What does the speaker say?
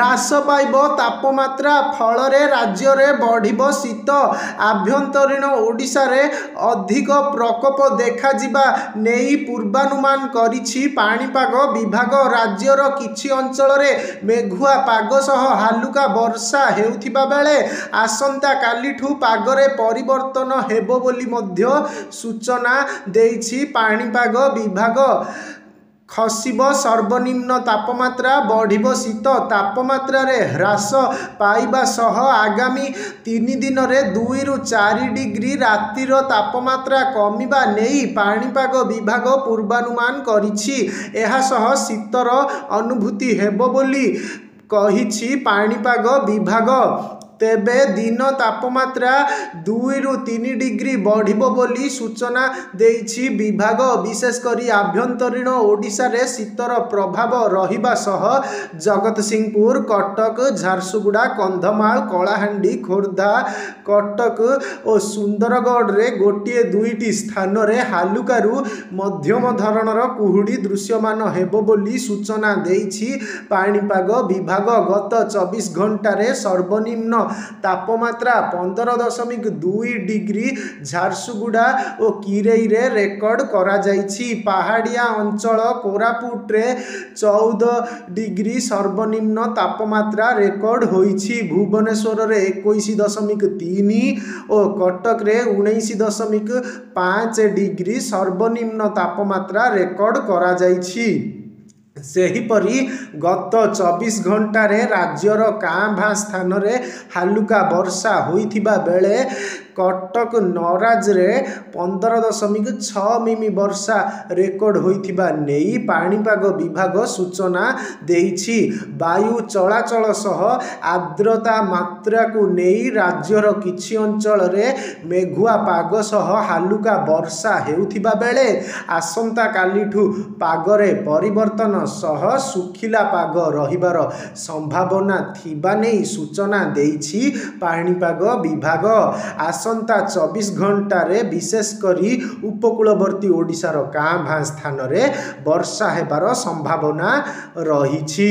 ହ୍ରାସ ପାଇବ ତାପମାତ୍ରା ଫଳରେ ରାଜ୍ୟରେ ବଢ଼ିବ ଶୀତ। ଆଭ୍ୟନ୍ତରୀଣ ଓଡ଼ିଶାରେ ଅଧିକ ପ୍ରକୋପ ଦେଖାଯିବା ନେଇ ପୂର୍ବାନୁମାନ କରିଛି ପାଣିପାଗ ବିଭାଗ। ରାଜ୍ୟର କିଛି ଅଞ୍ଚଳରେ ମେଘୁଆ ପାଗ ସହ ହାଲୁକା ବର୍ଷା ହେଉଥିବା ବେଳେ ଆସନ୍ତାକାଲିଠୁ ପାଗରେ ପରିବର୍ତ୍ତନ ହେବ ବୋଲି ମଧ୍ୟ ସୂଚନା ଦେଇଛି ପାଣିପାଗ ବିଭାଗ। ଖସିବ ସର୍ବନିମ୍ନ ତାପମାତ୍ରା, ବଢ଼ିବ ଶୀତ। ତାପମାତ୍ରାରେ ହ୍ରାସ ପାଇବା ସହ ଆଗାମୀ 3 ଦିନରେ 2 ରୁ 4 ଡିଗ୍ରୀ ରାତିର ତାପମାତ୍ରା କମିବା ନେଇ ପାଣିପାଗ ବିଭାଗ ପୂର୍ବାନୁମାନ କରିଛି। ଏହା ସହ ଶୀତର ଅନୁଭୂତି ହେବ ବୋଲି କହିଛି ପାଣିପାଗ ବିଭାଗ। ତେବେ ଦିନ ତାପମାତ୍ରା 2 ରୁ 3 ଡିଗ୍ରୀ ବଢ଼ିବ ବୋଲି ସୂଚନା ଦେଇଛି ବିଭାଗ। ବିଶେଷ କରି ଆଭ୍ୟନ୍ତରୀଣ ଓଡ଼ିଶାରେ ଶୀତର ପ୍ରଭାବ ରହିବା ସହ ଜଗତସିଂହପୁର, କଟକ, ଝାରସୁଗୁଡ଼ା, କନ୍ଧମାଳ, କଳାହାଣ୍ଡି, ଖୋର୍ଦ୍ଧା, କଟକ ଓ ସୁନ୍ଦରଗଡ଼ରେ 1-2ଟି ସ୍ଥାନରେ ହାଲୁକାରୁ ମଧ୍ୟମ ଧରଣର କୁହୁଡ଼ି ଦୃଶ୍ୟମାନ ହେବ ବୋଲି ସୂଚନା ଦେଇଛି ପାଣିପାଗ ବିଭାଗ। ଗତ 24 ଘଣ୍ଟାରେ ସର୍ବନିମ୍ନ ତାପମାତ୍ରା 15.2 ଡିଗ୍ରୀ ଝାରସୁଗୁଡ଼ା ଓ କିରେଇରେ ରେକର୍ଡ କରାଯାଇଛି। ପାହାଡ଼ିଆ ଅଞ୍ଚଳ କୋରାପୁଟରେ 14 ଡିଗ୍ରୀ ସର୍ବନିମ୍ନ ତାପମାତ୍ରା ରେକର୍ଡ ହୋଇଛି। ଭୁବନେଶ୍ୱରରେ 21.3 ଓ କଟକରେ 19.5 ଡିଗ୍ରୀ ସର୍ବନିମ୍ନ ତାପମାତ୍ରା ରେକର୍ଡ କରାଯାଇଛି। ସେହିପରି ଗତ 24 ଘଣ୍ଟାରେ ରାଜ୍ୟର କାଁ ଭାଁ ସ୍ଥାନରେ ହାଲୁକା ବର୍ଷା ହୋଇଥିବା ବେଳେ କଟକ ନରାଜରେ 15.6 ମିମି ବର୍ଷା ରେକର୍ଡ ହୋଇଥିବା ନେଇ ପାଣିପାଗ ବିଭାଗ ସୂଚନା ଦେଇଛି। ବାୟୁ ଚଳାଚଳ ସହ ଆର୍ଦ୍ରତା ମାତ୍ରାକୁ ନେଇ ରାଜ୍ୟର କିଛି ଅଞ୍ଚଳରେ ମେଘୁଆ ପାଗ ସହ ହାଲୁକା ବର୍ଷା ହେଉଥିବା ବେଳେ ଆସନ୍ତାକାଲିଠୁ ପାଗରେ ପରିବର୍ତ୍ତନ ସହ ଶୁଖିଲା ପାଗ ରହିବାର ସମ୍ଭାବନା ଥିବା ନେଇ ସୂଚନା ଦେଇଛି ପାଣିପାଗ ବିଭାଗ। ଆସନ୍ତା 24 ଘଣ୍ଟାରେ ବିଶେଷ କରି ଉପକୂଳବର୍ତ୍ତୀ ଓଡ଼ିଶାର କାଁ ଭାଁ ସ୍ଥାନରେ ବର୍ଷା ହେବାର ସମ୍ଭାବନା ରହିଛି।